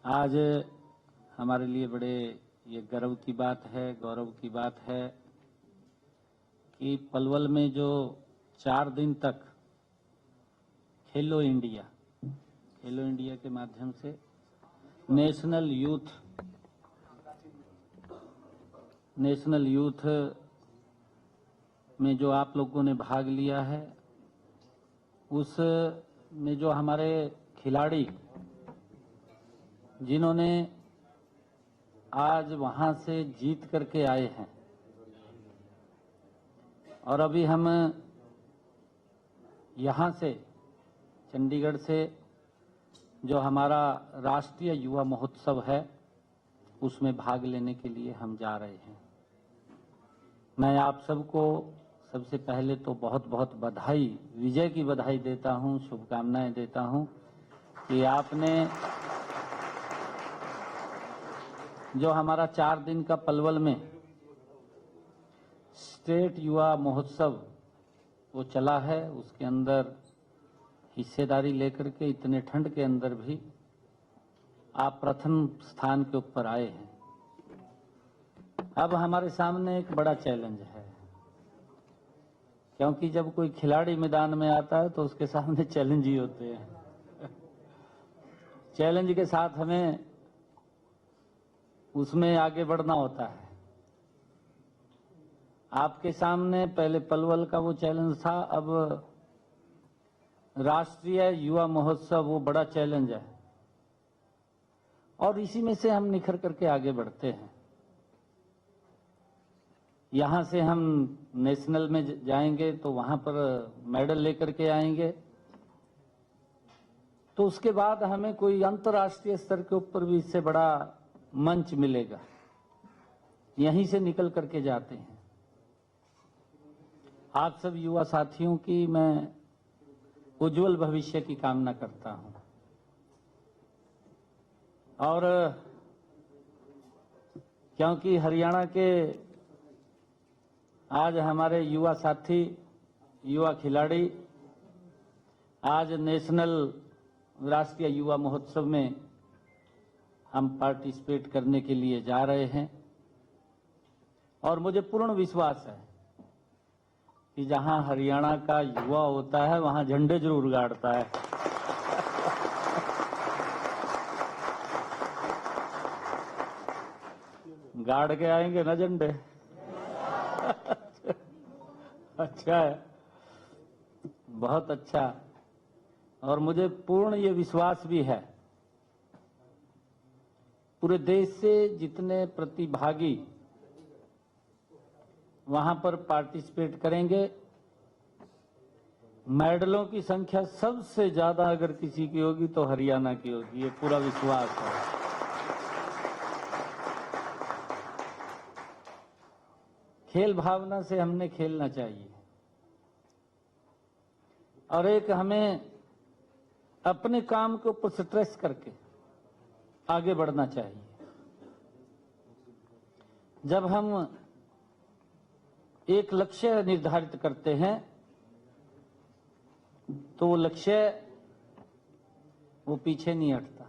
आज हमारे लिए बड़े ये गर्व की बात है, गौरव की बात है कि पलवल में जो 4 दिन तक खेलो इंडिया के माध्यम से नेशनल यूथ में जो आप लोगों ने भाग लिया है, उस में जो हमारे खिलाड़ी जिन्होंने आज वहां से जीत करके आए हैं और अभी हम यहां से चंडीगढ़ से जो हमारा राष्ट्रीय युवा महोत्सव है उसमें भाग लेने के लिए हम जा रहे हैं। मैं आप सबको सबसे पहले तो बहुत बहुत बधाई, विजय की बधाई देता हूं, शुभकामनाएं देता हूं कि आपने जो हमारा 4 दिन का पलवल में स्टेट युवा महोत्सव वो चला है, उसके अंदर हिस्सेदारी लेकर के इतने ठंड के अंदर भी आप प्रथम स्थान के ऊपर आए हैं। अब हमारे सामने एक बड़ा चैलेंज है, क्योंकि जब कोई खिलाड़ी मैदान में आता है तो उसके सामने चैलेंज ही होते हैं। चैलेंज के साथ हमें उसमें आगे बढ़ना होता है। आपके सामने पहले पलवल का वो चैलेंज था, अब राष्ट्रीय युवा महोत्सव वो बड़ा चैलेंज है और इसी में से हम निखर करके आगे बढ़ते हैं। यहां से हम नेशनल में जाएंगे तो वहां पर मेडल लेकर के आएंगे, तो उसके बाद हमें कोई अंतर्राष्ट्रीय स्तर के ऊपर भी इससे बड़ा मंच मिलेगा। यहीं से निकल करके जाते हैं। आप सब युवा साथियों की मैं उज्जवल भविष्य की कामना करता हूं और क्योंकि हरियाणा के आज हमारे युवा साथी, युवा खिलाड़ी आज नेशनल राष्ट्रीय युवा महोत्सव में हम पार्टिसिपेट करने के लिए जा रहे हैं और मुझे पूर्ण विश्वास है कि जहां हरियाणा का युवा होता है वहां झंडे जरूर गाड़ता है। गाड़ के आएंगे ना झंडे। अच्छा है, बहुत अच्छा। और मुझे पूर्ण ये विश्वास भी है, पूरे देश से जितने प्रतिभागी वहां पर पार्टिसिपेट करेंगे, मेडलों की संख्या सबसे ज्यादा अगर किसी की होगी तो हरियाणा की होगी, ये पूरा विश्वास है। खेल भावना से हमने खेलना चाहिए और एक हमें अपने काम के ऊपर स्ट्रेस करके आगे बढ़ना चाहिए। जब हम एक लक्ष्य निर्धारित करते हैं तो वो लक्ष्य वो पीछे नहीं हटता,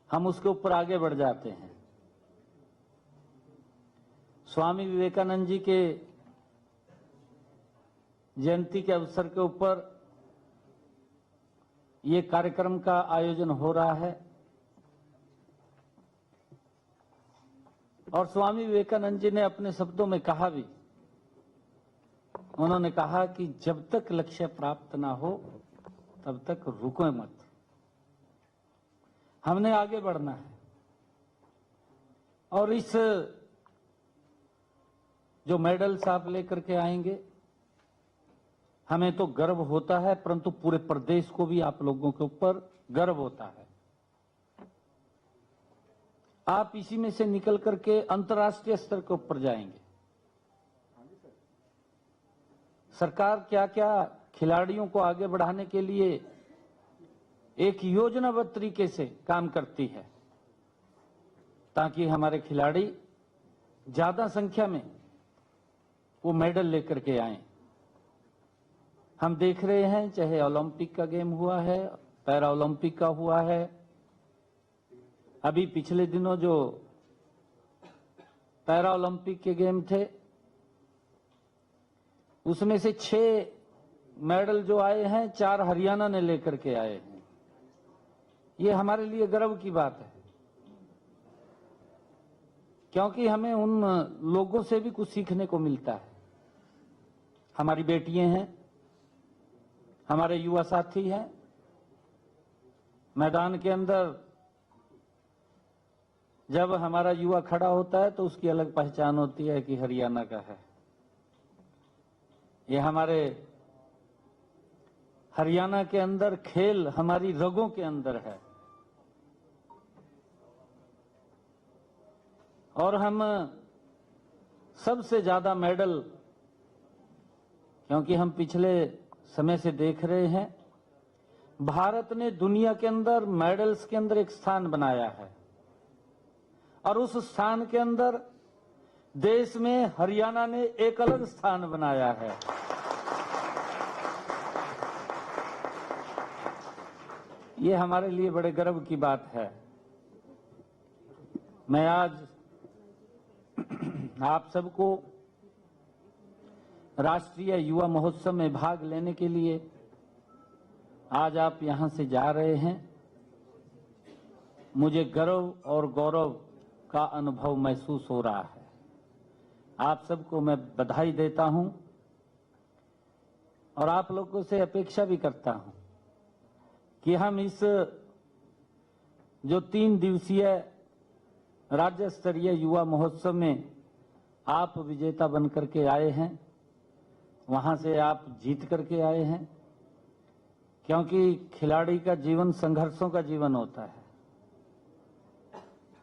हम उसके ऊपर आगे बढ़ जाते हैं। स्वामी विवेकानंद जी के जयंती के अवसर के ऊपर ये कार्यक्रम का आयोजन हो रहा है और स्वामी विवेकानंद जी ने अपने शब्दों में कहा भी, उन्होंने कहा कि जब तक लक्ष्य प्राप्त ना हो तब तक रुको मत, हमने आगे बढ़ना है। और इस जो मेडल्स आप लेकर के आएंगे, हमें तो गर्व होता है, परंतु पूरे प्रदेश को भी आप लोगों के ऊपर गर्व होता है। आप इसी में से निकल करके अंतर्राष्ट्रीय स्तर के ऊपर जाएंगे। सरकार क्या क्या खिलाड़ियों को आगे बढ़ाने के लिए एक योजनाबद्ध तरीके से काम करती है, ताकि हमारे खिलाड़ी ज्यादा संख्या में वो मेडल लेकर के आए। हम देख रहे हैं, चाहे ओलंपिक का गेम हुआ है, पैरा ओलंपिक का हुआ है, अभी पिछले दिनों जो पैरा ओलंपिक के गेम थे उसमें से 6 मेडल जो आए हैं 4 हरियाणा ने लेकर के आए हैं। ये हमारे लिए गर्व की बात है, क्योंकि हमें उन लोगों से भी कुछ सीखने को मिलता है। हमारी बेटियां हैं, हमारे युवा साथी हैं, मैदान के अंदर जब हमारा युवा खड़ा होता है तो उसकी अलग पहचान होती है कि हरियाणा का है। ये हमारे हरियाणा के अंदर खेल हमारी रगों के अंदर है और हम सबसे ज्यादा मेडल, क्योंकि हम पिछले समय से देख रहे हैं भारत ने दुनिया के अंदर मेडल्स के अंदर एक स्थान बनाया है और उस स्थान के अंदर देश में हरियाणा ने एक अलग स्थान बनाया है। ये हमारे लिए बड़े गर्व की बात है। मैं आज आप सबको राष्ट्रीय युवा महोत्सव में भाग लेने के लिए आज आप यहां से जा रहे हैं, मुझे गर्व और गौरव का अनुभव महसूस हो रहा है। आप सबको मैं बधाई देता हूं और आप लोगों से अपेक्षा भी करता हूं कि हम इस जो 3 दिवसीय राज्य स्तरीय युवा महोत्सव में आप विजेता बन करके आए हैं, वहां से आप जीत करके आए हैं, क्योंकि खिलाड़ी का जीवन संघर्षों का जीवन होता है।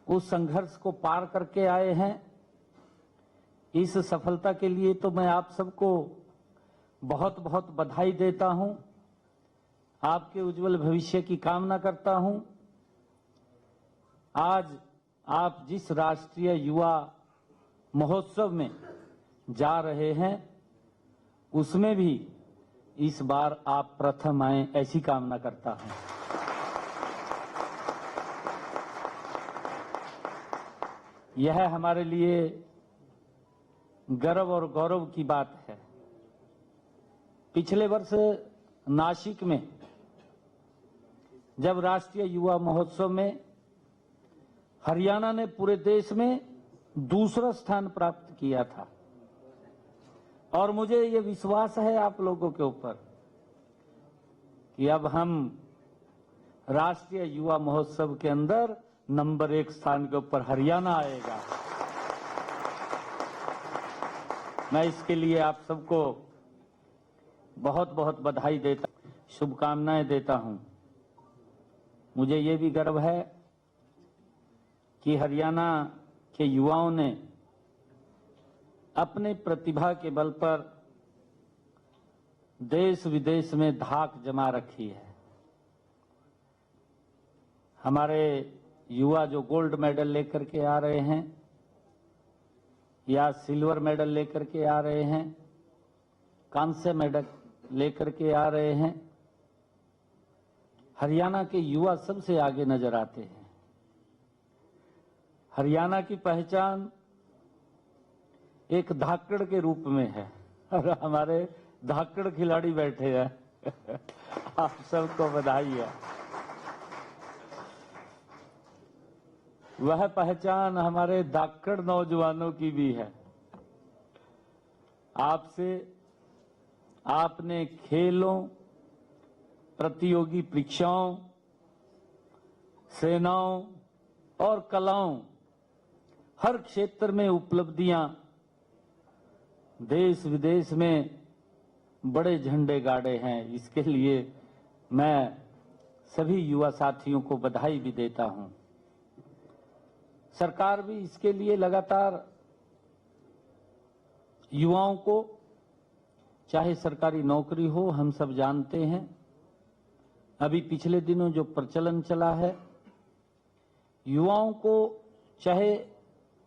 उस संघर्ष को पार करके आए हैं। इस सफलता के लिए तो मैं आप सबको बहुत बहुत बधाई देता हूं, आपके उज्जवल भविष्य की कामना करता हूं। आज आप जिस राष्ट्रीय युवा महोत्सव में जा रहे हैं उसमें भी इस बार आप प्रथम आए, ऐसी कामना करता हूं। यह हमारे लिए गर्व और गौरव की बात है। पिछले वर्ष नासिक में जब राष्ट्रीय युवा महोत्सव में हरियाणा ने पूरे देश में दूसरा स्थान प्राप्त किया था और मुझे ये विश्वास है आप लोगों के ऊपर कि अब हम राष्ट्रीय युवा महोत्सव के अंदर नंबर 1 स्थान के ऊपर हरियाणा आएगा। मैं इसके लिए आप सबको बहुत बहुत बधाई देता, शुभकामनाएं देता हूं। मुझे ये भी गर्व है कि हरियाणा के युवाओं ने अपने प्रतिभा के बल पर देश विदेश में धाक जमा रखी है। हमारे युवा जो गोल्ड मेडल लेकर के आ रहे हैं या सिल्वर मेडल लेकर के आ रहे हैं, कांस्य मेडल लेकर के आ रहे हैं, हरियाणा के युवा सबसे आगे नजर आते हैं। हरियाणा की पहचान एक धाकड़ के रूप में है और हमारे धाकड़ खिलाड़ी बैठे हैं। आप सबको बधाई है। वह पहचान हमारे धाकड़ नौजवानों की भी है। आपसे आपने खेलों, प्रतियोगी परीक्षाओं, सेनाओं और कलाओं, हर क्षेत्र में उपलब्धियां, देश विदेश में बड़े झंडे गाड़े हैं। इसके लिए मैं सभी युवा साथियों को बधाई भी देता हूं। सरकार भी इसके लिए लगातार युवाओं को, चाहे सरकारी नौकरी हो, हम सब जानते हैं अभी पिछले दिनों जो प्रचलन चला है, युवाओं को चाहे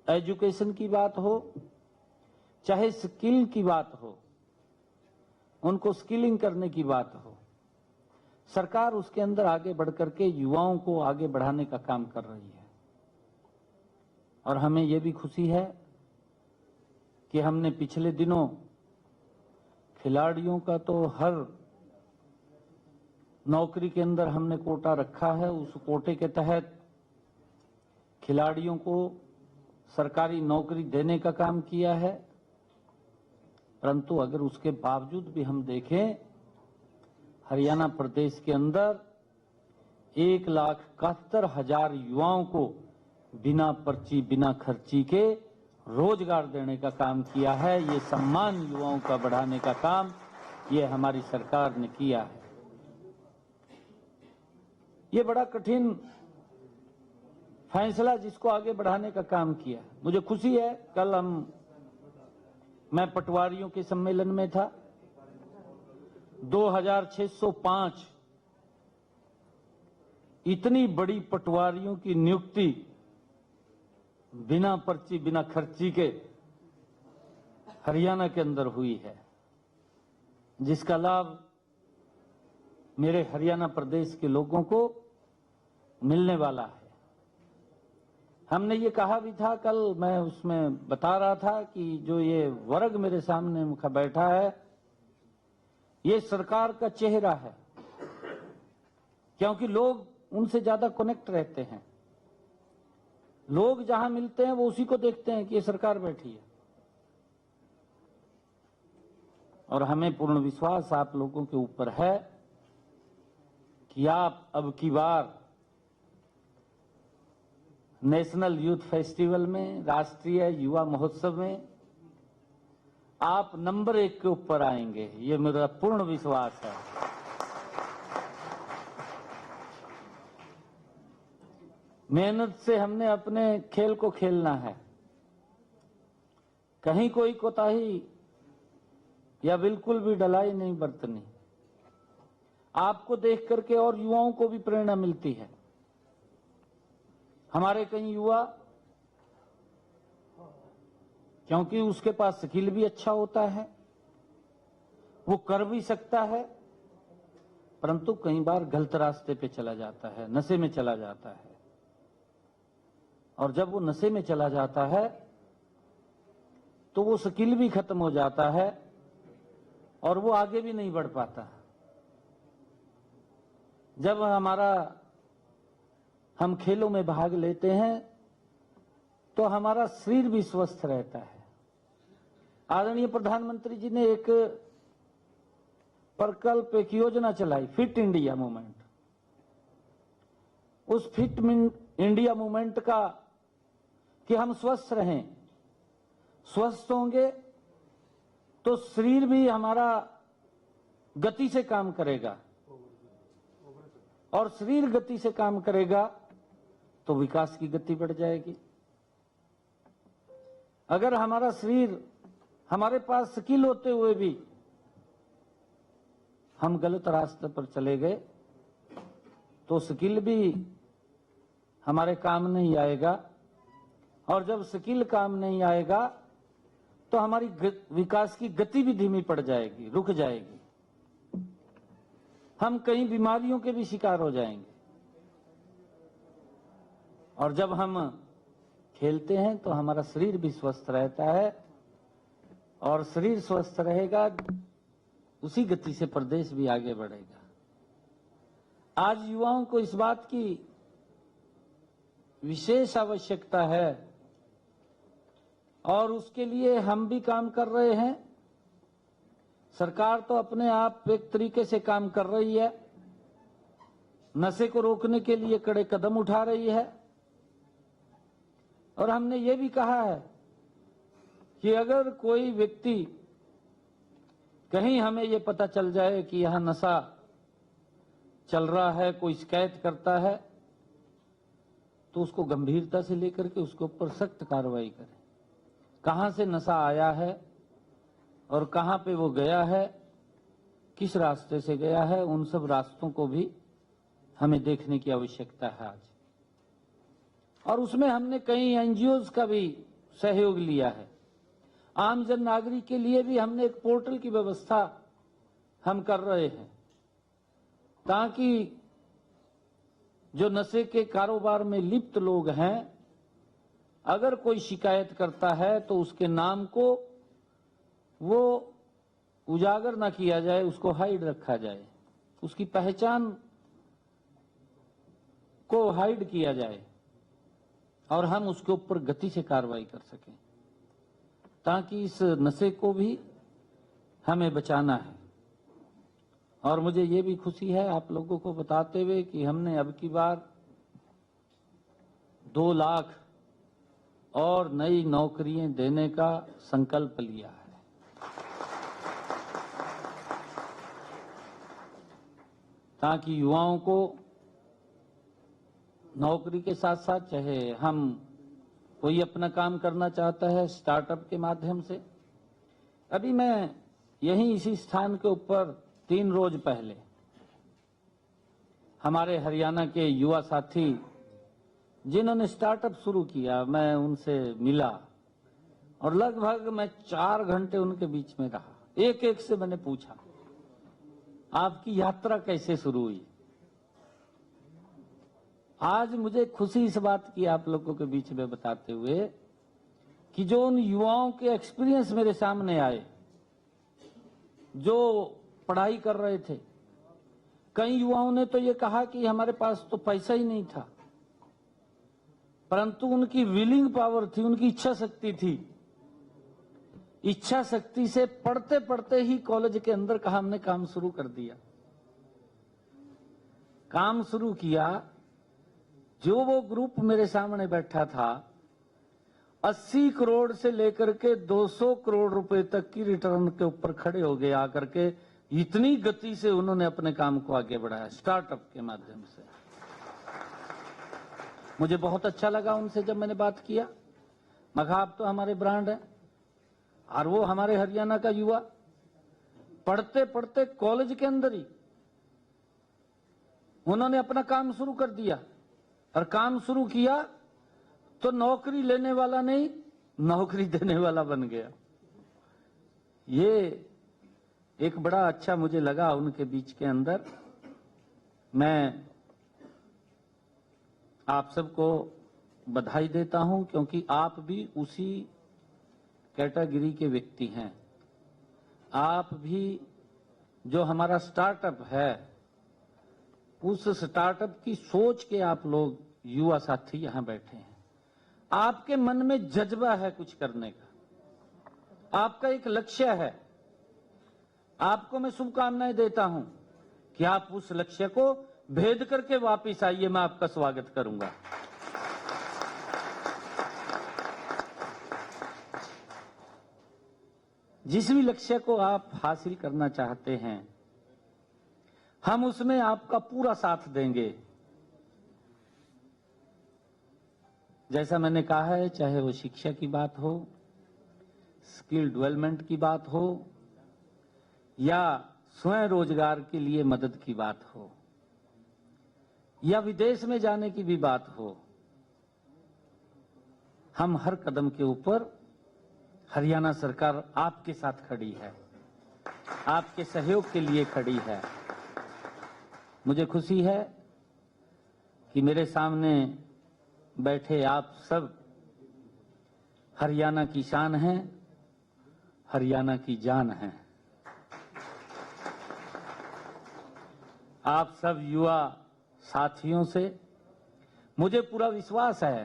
एजुकेशन की बात हो, चाहे स्किल की बात हो, उनको स्किलिंग करने की बात हो, सरकार उसके अंदर आगे बढ़कर के युवाओं को आगे बढ़ाने का काम कर रही है। और हमें ये भी खुशी है कि हमने पिछले दिनों खिलाड़ियों का तो हर नौकरी के अंदर हमने कोटा रखा है। उस कोटे के तहत खिलाड़ियों को सरकारी नौकरी देने का काम किया है। परंतु अगर उसके बावजूद भी हम देखें, हरियाणा प्रदेश के अंदर 1,71,000 युवाओं को बिना पर्ची बिना खर्ची के रोजगार देने का काम किया है। ये सम्मान युवाओं का बढ़ाने का काम ये हमारी सरकार ने किया है। ये बड़ा कठिन फैसला जिसको आगे बढ़ाने का काम किया। मुझे खुशी है, कल मैं पटवारियों के सम्मेलन में था। 2605 इतनी बड़ी पटवारियों की नियुक्ति बिना पर्ची बिना खर्ची के हरियाणा के अंदर हुई है, जिसका लाभ मेरे हरियाणा प्रदेश के लोगों को मिलने वाला है। हमने ये कहा भी था, कल मैं उसमें बता रहा था कि जो ये वर्ग मेरे सामने बैठा है ये सरकार का चेहरा है, क्योंकि लोग उनसे ज्यादा कनेक्ट रहते हैं। लोग जहां मिलते हैं वो उसी को देखते हैं कि ये सरकार बैठी है। और हमें पूर्ण विश्वास आप लोगों के ऊपर है कि आप अब की बार नेशनल यूथ फेस्टिवल में, राष्ट्रीय युवा महोत्सव में आप नंबर 1 के ऊपर आएंगे, ये मेरा पूर्ण विश्वास है। मेहनत से हमने अपने खेल को खेलना है। कहीं कोई कोताही या बिल्कुल भी ढलाई नहीं बरतनी। आपको देख करके और युवाओं को भी प्रेरणा मिलती है। हमारे कई युवा, क्योंकि उसके पास स्किल भी अच्छा होता है, वो कर भी सकता है, परंतु कई बार गलत रास्ते पे चला जाता है, नशे में चला जाता है। और जब वो नशे में चला जाता है तो वो स्किल भी खत्म हो जाता है और वो आगे भी नहीं बढ़ पाता। जब हम खेलों में भाग लेते हैं तो हमारा शरीर भी स्वस्थ रहता है। आदरणीय प्रधानमंत्री जी ने एक प्रकल्प, एक योजना चलाई, फिट इंडिया मूवमेंट। उस फिट इंडिया मूवमेंट का कि हम स्वस्थ रहें, स्वस्थ होंगे तो शरीर भी हमारा गति से काम करेगा, और शरीर गति से काम करेगा तो विकास की गति बढ़ जाएगी। अगर हमारा शरीर, हमारे पास स्किल होते हुए भी हम गलत रास्ते पर चले गए तो स्किल भी हमारे काम नहीं आएगा, और जब स्किल काम नहीं आएगा तो हमारी विकास की गति भी धीमी पड़ जाएगी, रुक जाएगी। हम कई बीमारियों के भी शिकार हो जाएंगे। और जब हम खेलते हैं तो हमारा शरीर भी स्वस्थ रहता है, और शरीर स्वस्थ रहेगा, उसी गति से प्रदेश भी आगे बढ़ेगा। आज युवाओं को इस बात की विशेष आवश्यकता है, और उसके लिए हम भी काम कर रहे हैं। सरकार तो अपने आप एक तरीके से काम कर रही है, नशे को रोकने के लिए कड़े कदम उठा रही है। और हमने ये भी कहा है कि अगर कोई व्यक्ति, कहीं हमें ये पता चल जाए कि यहां नशा चल रहा है, कोई शिकायत करता है, तो उसको गंभीरता से लेकर के उसके ऊपर सख्त कार्रवाई करें। कहां से नशा आया है और कहां पे वो गया है, किस रास्ते से गया है, उन सब रास्तों को भी हमें देखने की आवश्यकता है आज। और उसमें हमने कई एनजीओज का भी सहयोग लिया है। आम जन नागरिक के लिए भी हमने एक पोर्टल की व्यवस्था हम कर रहे हैं, ताकि जो नशे के कारोबार में लिप्त लोग हैं, अगर कोई शिकायत करता है तो उसके नाम को वो उजागर ना किया जाए, उसको हाइड रखा जाए, उसकी पहचान को हाइड किया जाए और हम उसके ऊपर गति से कार्रवाई कर सकें, ताकि इस नशे को भी हमें बचाना है। और मुझे ये भी खुशी है आप लोगों को बताते हुए कि हमने अब की बार 2 लाख और नई नौकरियां देने का संकल्प लिया है। ताकि युवाओं को नौकरी के साथ साथ, चाहे हम कोई अपना काम करना चाहता है स्टार्टअप के माध्यम से। अभी मैं यहीं इसी स्थान के ऊपर 3 रोज पहले हमारे हरियाणा के युवा साथी जिन्होंने स्टार्टअप शुरू किया, मैं उनसे मिला और लगभग मैं 4 घंटे उनके बीच में रहा। एक एक से मैंने पूछा आपकी यात्रा कैसे शुरू हुई। आज मुझे खुशी इस बात की आप लोगों के बीच में बताते हुए कि जो उन युवाओं के एक्सपीरियंस मेरे सामने आए जो पढ़ाई कर रहे थे। कई युवाओं ने तो ये कहा कि हमारे पास तो पैसा ही नहीं था, परंतु उनकी विलिंग पावर थी, उनकी इच्छा शक्ति थी। इच्छा शक्ति से पढ़ते पढ़ते ही कॉलेज के अंदर कहा हमने काम शुरू कर दिया। काम शुरू किया। जो वो ग्रुप मेरे सामने बैठा था 80 करोड़ से लेकर के 200 करोड़ रुपए तक की रिटर्न के ऊपर खड़े हो गए आकर के। इतनी गति से उन्होंने अपने काम को आगे बढ़ाया स्टार्टअप के माध्यम से। मुझे बहुत अच्छा लगा उनसे जब मैंने बात किया। मैं कहा आप तो हमारे ब्रांड है। और वो हमारे हरियाणा का युवा पढ़ते पढ़ते कॉलेज के अंदर ही उन्होंने अपना काम शुरू कर दिया। और काम शुरू किया तो नौकरी लेने वाला नहीं, नौकरी देने वाला बन गया। ये एक बड़ा अच्छा मुझे लगा उनके बीच के अंदर। मैं आप सबको बधाई देता हूं क्योंकि आप भी उसी कैटेगरी के व्यक्ति हैं। आप भी जो हमारा स्टार्टअप है उस स्टार्टअप की सोच के आप लोग युवा साथी यहां बैठे हैं। आपके मन में जज्बा है कुछ करने का, आपका एक लक्ष्य है। आपको मैं शुभकामनाएं देता हूं कि आप उस लक्ष्य को भेद करके वापस आइए। मैं आपका स्वागत करूंगा। जिस भी लक्ष्य को आप हासिल करना चाहते हैं हम उसमें आपका पूरा साथ देंगे। जैसा मैंने कहा है, चाहे वो शिक्षा की बात हो, स्किल डेवलपमेंट की बात हो या स्वयं रोजगार के लिए मदद की बात हो या विदेश में जाने की भी बात हो, हम हर कदम के ऊपर हरियाणा सरकार आपके साथ खड़ी है, आपके सहयोग के लिए खड़ी है। मुझे खुशी है कि मेरे सामने बैठे आप सब हरियाणा की शान हैं, हरियाणा की जान हैं। आप सब युवा साथियों से मुझे पूरा विश्वास है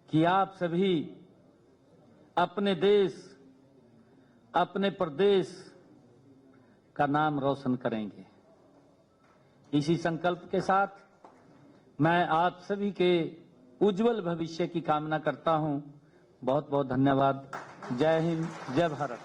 कि आप सभी अपने देश, अपने प्रदेश का नाम रोशन करेंगे। इसी संकल्प के साथ मैं आप सभी के उज्जवल भविष्य की कामना करता हूं। बहुत बहुत धन्यवाद। जय हिंद, जय भारत।